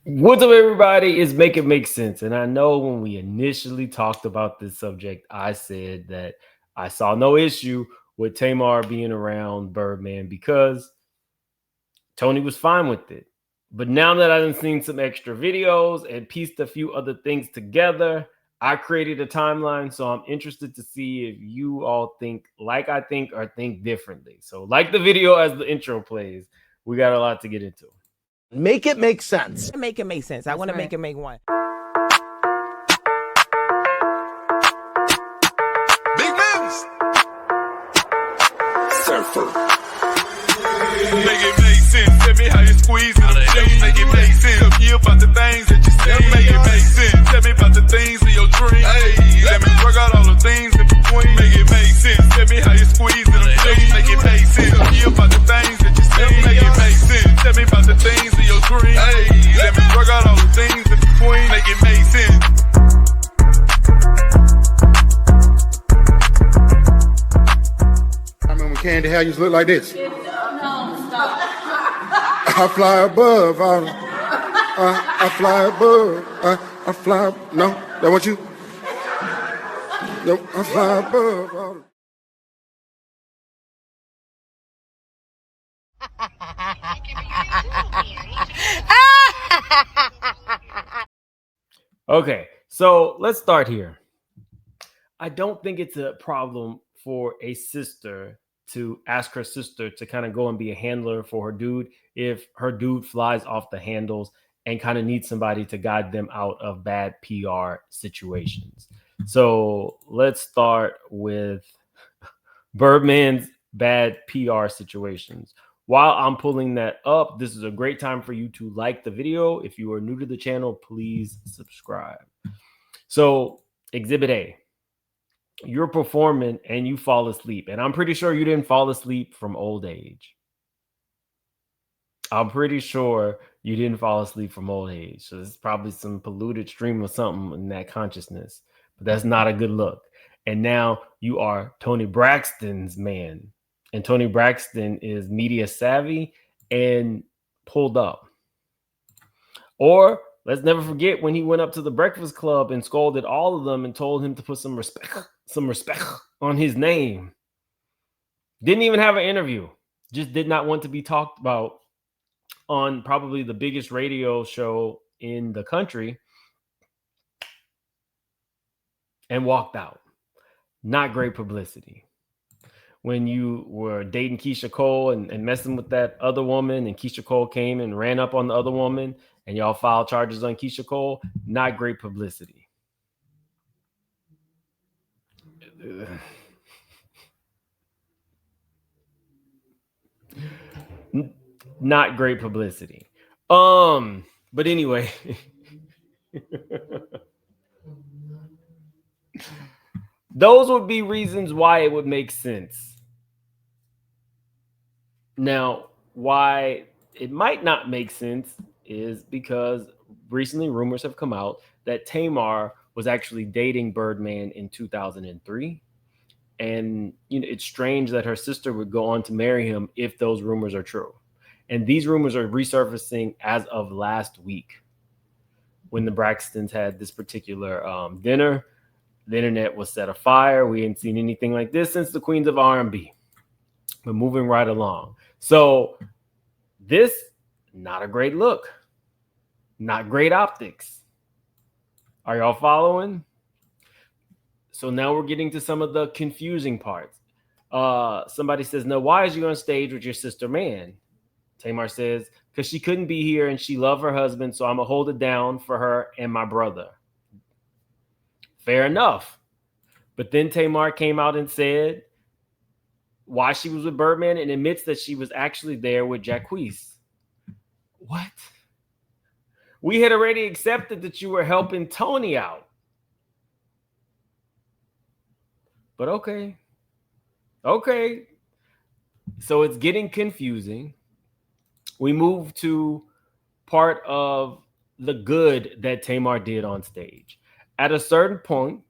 What's up, everybody? It's Make It Make Sense. And I know when we initially talked about this subject, I said that I saw no issue with Tamar being around Birdman because Toni was fine with it. But now that I've seen some extra videos and pieced a few other things together, I created a timeline. So I'm interested to see if you all think like I think or think differently. So, like the video as the intro plays, we got a lot to get into. Make it make sense. Make it make sense. I want to make it make one. Big moves. Surfer. Make it make sense. Tell me how you squeeze it. Make it make sense. Tell me about the things that you say. Make it make sense. Tell me about the things in your dream. Hey, let me work out all the things in between. Make it make sense. Tell me how you squeeze it. Make it make sense. Tell me about the things that you say. Make it make sense. Tell me about the things in your dream. Hey, let me work out all the things in between. Make it make sense. I remember when Candy Hair used to look like this. I fly above. I fly above. I fly. No, that what you? No, I fly above. Okay, so let's start here. I don't think it's a problem for a sister to ask her sister to kind of go and be a handler for her dude if her dude flies off the handles and kind of needs somebody to guide them out of bad PR situations. So let's start with Birdman's bad PR situations. While I'm pulling that up, this is a great time for you to like the video. If you are new to the channel, please subscribe. So, Exhibit A, you're performing and you fall asleep. And I'm pretty sure you didn't fall asleep from old age. I'm pretty sure you didn't fall asleep from old age. So, there's probably some polluted stream or something in that consciousness. But that's not a good look. And now you are Toni Braxton's man. And Toni Braxton is media savvy and pulled up. Or let's never forget when he went up to the Breakfast Club and scolded all of them and told him to put some respect on his name. Didn't even have an interview. Just did not want to be talked about on probably the biggest radio show in the country and walked out. Not great publicity. When you were dating Keisha Cole and messing with that other woman, and Keisha Cole came and ran up on the other woman, and y'all filed charges on Keisha Cole, not great publicity. Not great publicity. But anyway. Those would be reasons why it would make sense. Now, why it might not make sense is because recently rumors have come out that Tamar was actually dating Birdman in 2003. And it's strange that her sister would go on to marry him if those rumors are true. And these rumors are resurfacing as of last week when the Braxtons had this particular dinner. The internet was set afire. We hadn't seen anything like this since the Queens of R&B. But moving right along. So this, not a great look. Not great optics. Are y'all following? So now we're getting to some of the confusing parts. Somebody says, no, why is you on stage with your sister man? Tamar says, because she couldn't be here and she loved her husband, so I'm going to hold it down for her and my brother. Fair enough. But then Tamar came out and said why she was with Birdman and admits that she was actually there with Jacquees. What? We had already accepted that you were helping Toni out. But okay. Okay. So it's getting confusing. We move to part of the good that Tamar did on stage. At a certain point,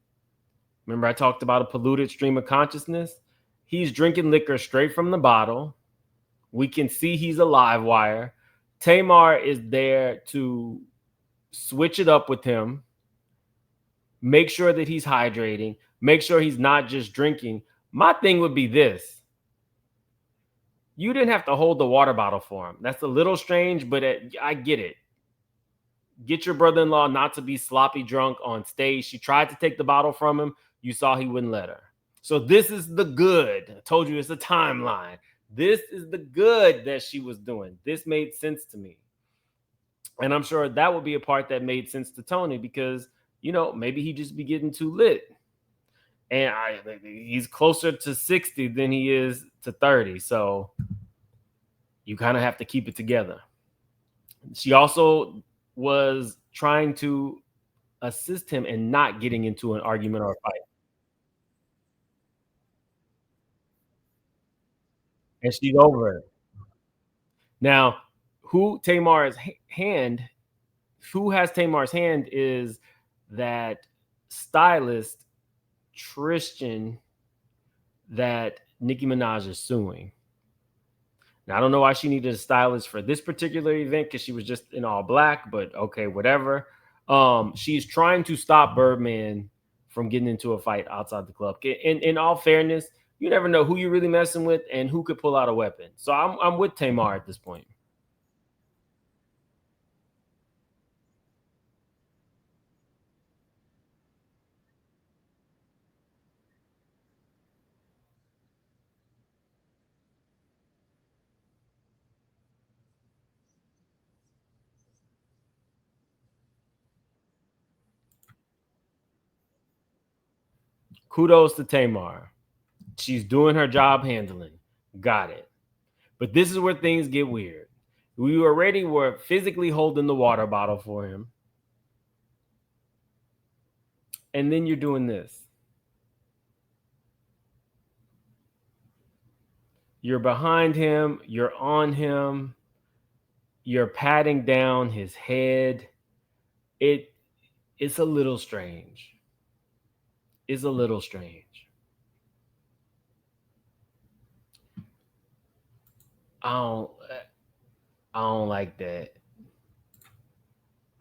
remember I talked about a polluted stream of consciousness? He's drinking liquor straight from the bottle. We can see he's a live wire. Tamar is there to switch it up with him. Make sure that he's hydrating. Make sure he's not just drinking. My thing would be this. You didn't have to hold the water bottle for him. That's a little strange, but I get it. Get your brother-in-law not to be sloppy drunk on stage. She tried to take the bottle from him. You saw he wouldn't let her. So this is the good. I told you it's a timeline. This is the good that she was doing. This made sense to me. And I'm sure that would be a part that made sense to Toni because, you know, maybe he just be getting too lit. And he's closer to 60 than he is to 30. So you kind of have to keep it together. She also was trying to assist him in not getting into an argument or a fight. And she's over it. Now, who has Tamar's hand is that stylist Tristan that Nicki Minaj is suing. Now, I don't know why she needed a stylist for this particular event because she was just in all black, but okay, whatever. She's trying to stop Birdman from getting into a fight outside the club. In all fairness, you never know who you're really messing with and who could pull out a weapon. So I'm with Tamar at this point. Kudos to Tamar. She's doing her job handling. Got it. But this is where things get weird. We already were physically holding the water bottle for him. And then you're doing this. You're behind him. You're on him. You're patting down his head. It's a little strange. It's a little strange. I don't like that.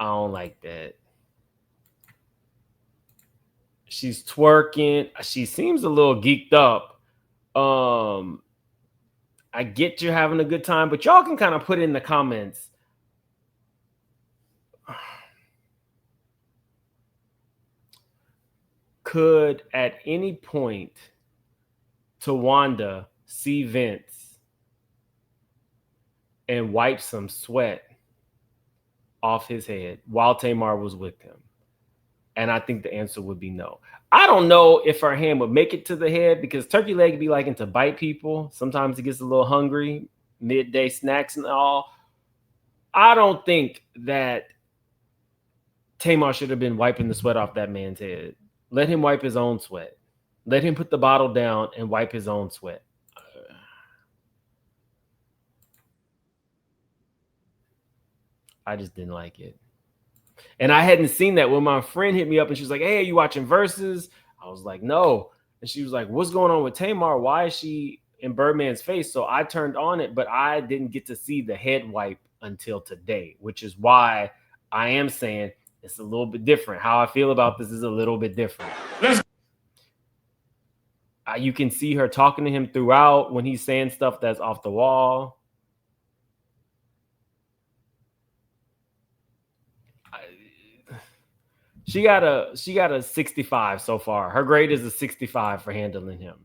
I don't like that. She's twerking. She seems a little geeked up. I get you're having a good time, but y'all can kind of put in the comments. Could at any point Tawanda see Vince and wipe some sweat off his head while Tamar was with him? And I think the answer would be no. I don't know if her hand would make it to the head because turkey leg be liking to bite people. Sometimes he gets a little hungry, midday snacks and all. I don't think that Tamar should have been wiping the sweat off that man's head. Let him wipe his own sweat. Let him put the bottle down and wipe his own sweat. I just didn't like it. And I hadn't seen that when my friend hit me up and she was like, hey, are you watching Versus? I was like, no. And she was like, what's going on with Tamar? Why is she in Birdman's face? So I turned on it, but I didn't get to see the head wipe until today, which is why I am saying it's a little bit different. How I feel about this is a little bit different. You can see her talking to him throughout when he's saying stuff that's off the wall. She got a 65 so far. Her grade is a 65 for handling him.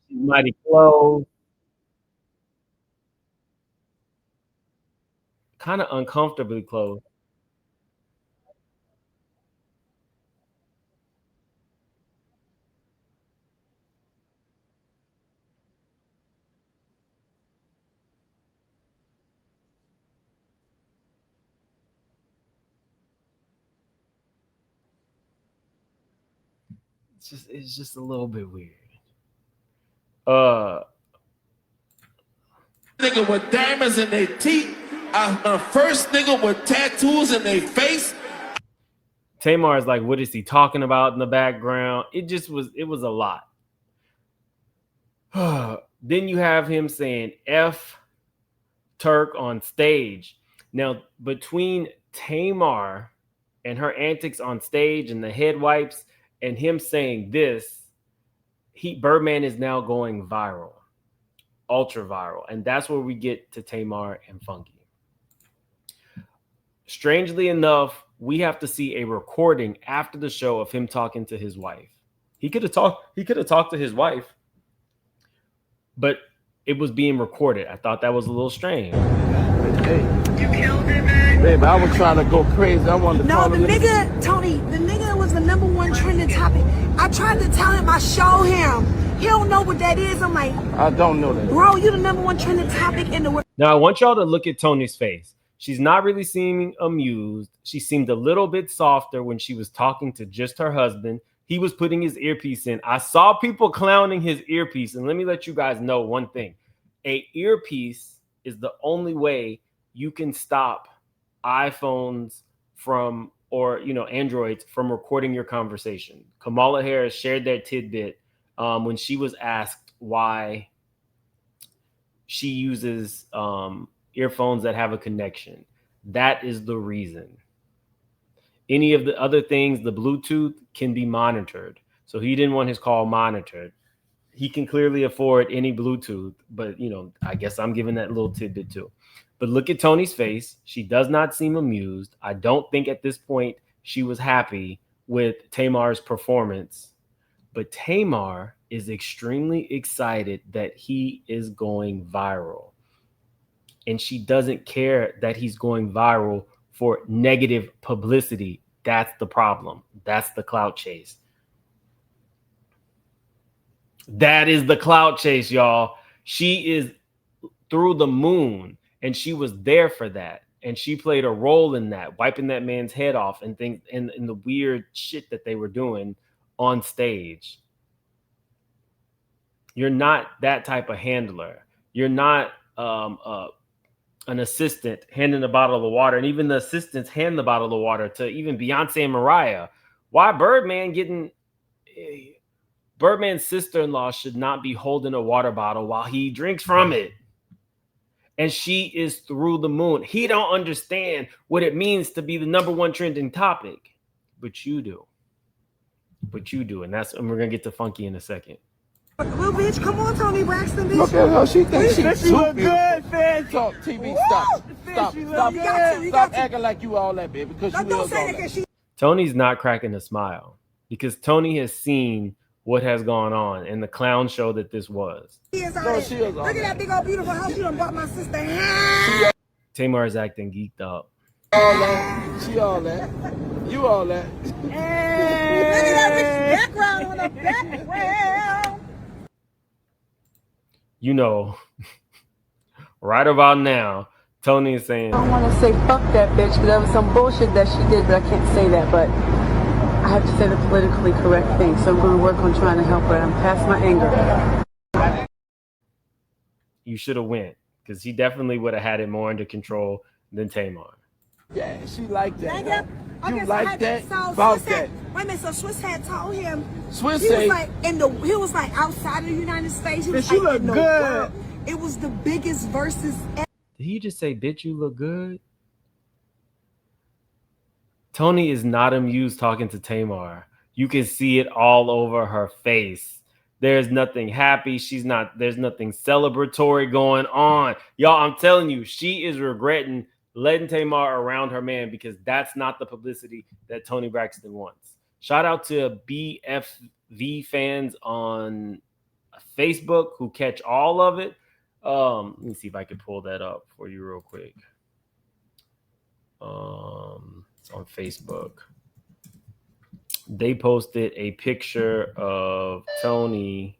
She's mighty close. Kind of uncomfortably close. It's just a little bit weird. Nigga with diamonds in their teeth. The first nigga with tattoos in their face. Tamar is like, what is he talking about in the background? It was a lot. Then you have him saying F Turk on stage. Now, between Tamar and her antics on stage and the head wipes and him saying this, Birdman is now going viral, ultra viral. And that's where we get to Tamar and Funky. Strangely enough, we have to see a recording after the show of him talking to his wife. He could have talked to his wife, but it was being recorded. I thought that was a little strange. Hey, you killed it, man. Babe, I was trying to go crazy. I wanted to No, the nigga, Tony, the nigga was the #1 trending topic. I tried to tell him, I show him. He don't know what that is. I'm like, I don't know that. Bro, you the #1 trending topic in the world. Now, I want y'all to look at Toni's face. She's not really seeming amused. She seemed a little bit softer when she was talking to just her husband. He was putting his earpiece in. I saw people clowning his earpiece. And let me let you guys know one thing. A earpiece is the only way you can stop iPhones from, or, Androids from recording your conversation. Kamala Harris shared that tidbit when she was asked why she uses earphones that have a connection. That is the reason. Any of the other things, the Bluetooth can be monitored. So he didn't want his call monitored. He can clearly afford any Bluetooth, but I guess I'm giving that little tidbit too. But look at Toni's face. She does not seem amused. I don't think at this point she was happy with Tamar's performance. But Tamar is extremely excited that he is going viral. And she doesn't care that he's going viral for negative publicity. That's the problem. That's the clout chase. That is the clout chase, y'all. She is through the moon, and she was there for that. And she played a role in that, wiping that man's head off and things, and the weird shit that they were doing on stage. You're not that type of handler. You're not an assistant handing a bottle of water, and even the assistants hand the bottle of water to even Beyonce and Mariah. Why Birdman's sister-in-law should not be holding a water bottle while he drinks from it. And she is through the moon. He don't understand what it means to be the #1 trending topic, but you do. And we're gonna get to Funky in a second. Well, bitch, come on, Toni Braxton, bitch. Look at her. She thinks she's She look good, Fizz. Talk TV. Stop acting like you all that, baby. Because you Don't is say all that that. because she. Toni's not cracking a smile because Toni has seen what has gone on in the clown show that this was. She is all No, that. she is all Look at that. that big old beautiful house you done bought my sister. Tamar is acting geeked up. All that. She all that. You all that. Look at that bitch background on the background. Right about now, Toni is saying, I don't want to say fuck that bitch, but that was some bullshit that she did, but I can't say that. But I have to say the politically correct thing, so I'm going to work on trying to help her. I'm past my anger. you should have went, because he definitely would have had it more under control than Tamar. Yeah, she like that. Thank you. You Okay, so like that? So About Swiss that. wait a minute. So Swiss had told him. Swiss he say- was like he was like outside of the United States. He was Bitch, you like look in the good. world. It was the biggest versus ever. Did he just say, bitch, you look good? Toni is not amused talking to Tamar. You can see it all over her face. There's nothing happy. There's nothing celebratory going on. Y'all, I'm telling you, she is regretting letting Tamar around her man because that's not the publicity that Toni Braxton wants. Shout out to BFV fans on Facebook who catch all of it. Let me see if I can pull that up for you real quick. It's on Facebook. They posted a picture of Toni.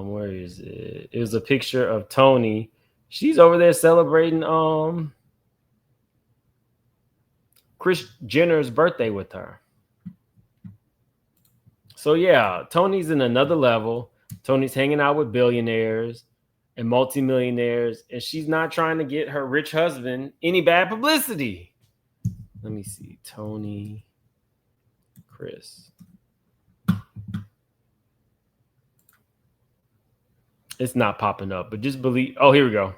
Where is it? It was a picture of Toni. She's over there celebrating Kris Jenner's birthday with her. So yeah, Toni's in another level. Toni's hanging out with billionaires. and multimillionaires, and she's not trying to get her rich husband any bad publicity. Let me see. Toni, Chris. It's not popping up, but just believe. Oh, here we go.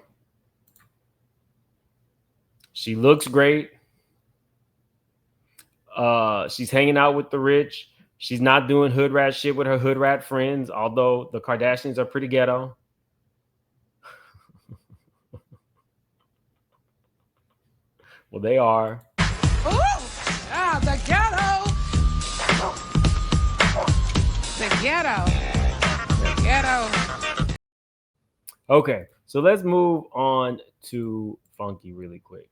She looks great. She's hanging out with the rich. She's not doing hood rat shit with her hood rat friends, although the Kardashians are pretty ghetto. Well, they are. The ghetto. The ghetto. The ghetto. Okay, so let's move on to Funky really quick.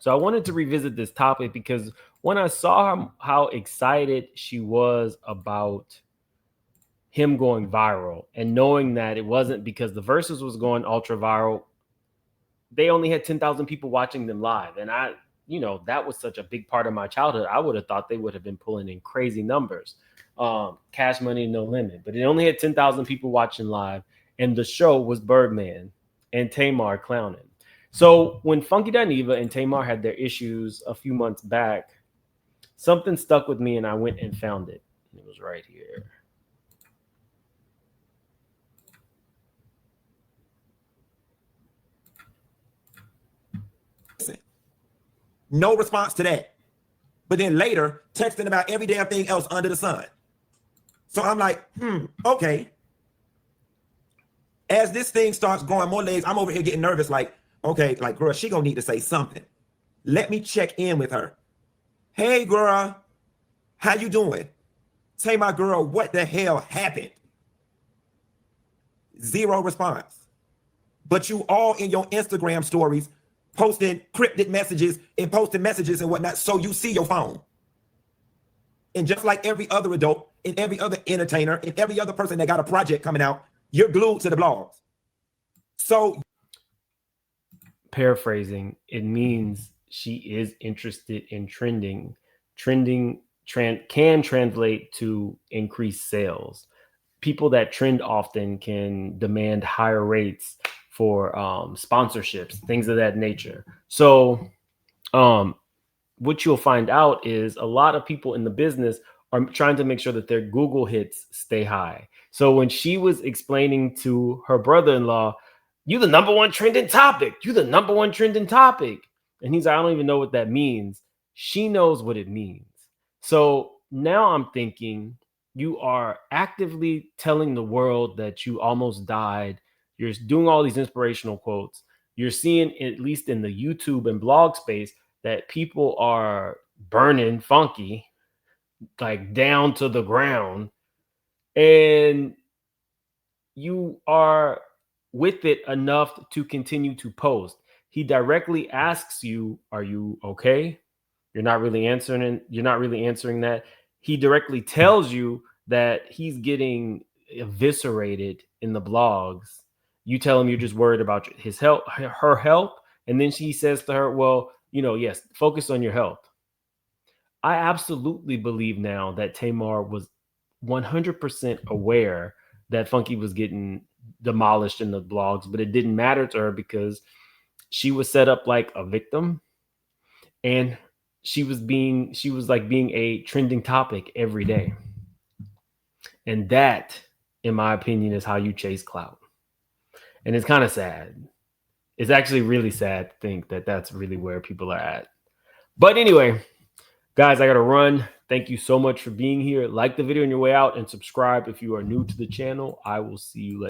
So I wanted to revisit this topic because when I saw how excited she was about him going viral and knowing that it wasn't because the Versus was going ultra viral, they only had 10,000 people watching them live. And that was such a big part of my childhood. I would have thought they would have been pulling in crazy numbers. Cash Money, No Limit. But it only had 10,000 people watching live. And the show was Birdman and Tamar clowning. So when Funky Dineva and Tamar had their issues a few months back, something stuck with me and I went and found it. It was right here. No response to that. But then later, texting about every damn thing else under the sun. So I'm like, okay. As this thing starts growing more legs, I'm over here getting nervous, like, okay, like, girl, she gonna need to say something. Let me check in with her. Hey, girl, how you doing? Say, my girl, what the hell happened? Zero response. But you all in your Instagram stories posting cryptic messages and posting messages and whatnot, so you see your phone. And just like every other adult and every other entertainer and every other person that got a project coming out, you're glued to the blogs. So, paraphrasing, it means she is interested in trending. Trending can translate to increased sales. People that trend often can demand higher rates for sponsorships, things of that nature. So what you'll find out is a lot of people in the business are trying to make sure that their Google hits stay high. So when she was explaining to her brother-in-law, "You the number one trending topic. You the number one trending topic." And he's like, "I don't even know what that means." She knows what it means. So now I'm thinking you are actively telling the world that you almost died. You're doing all these inspirational quotes. You're seeing, at least in the YouTube and blog space, that people are burning Funky like down to the ground. And you are with it enough to continue to post. He directly asks you, "Are you okay?" You're not really answering. You're not really answering that. He directly tells you that he's getting eviscerated in the blogs. You tell him you're just worried about his health, her health, and then she says to her, "Well, yes, focus on your health." I absolutely believe now that Tamar was 100% aware that Funky was getting demolished in the blogs, but it didn't matter to her because she was set up like a victim, and she was like being a trending topic every day. And that, in my opinion, is how you chase clout. And it's kind of sad. It's actually really sad to think that that's really where people are at. But anyway, guys, I got to run. Thank you so much for being here. Like the video on your way out and subscribe if you are new to the channel. I will see you later.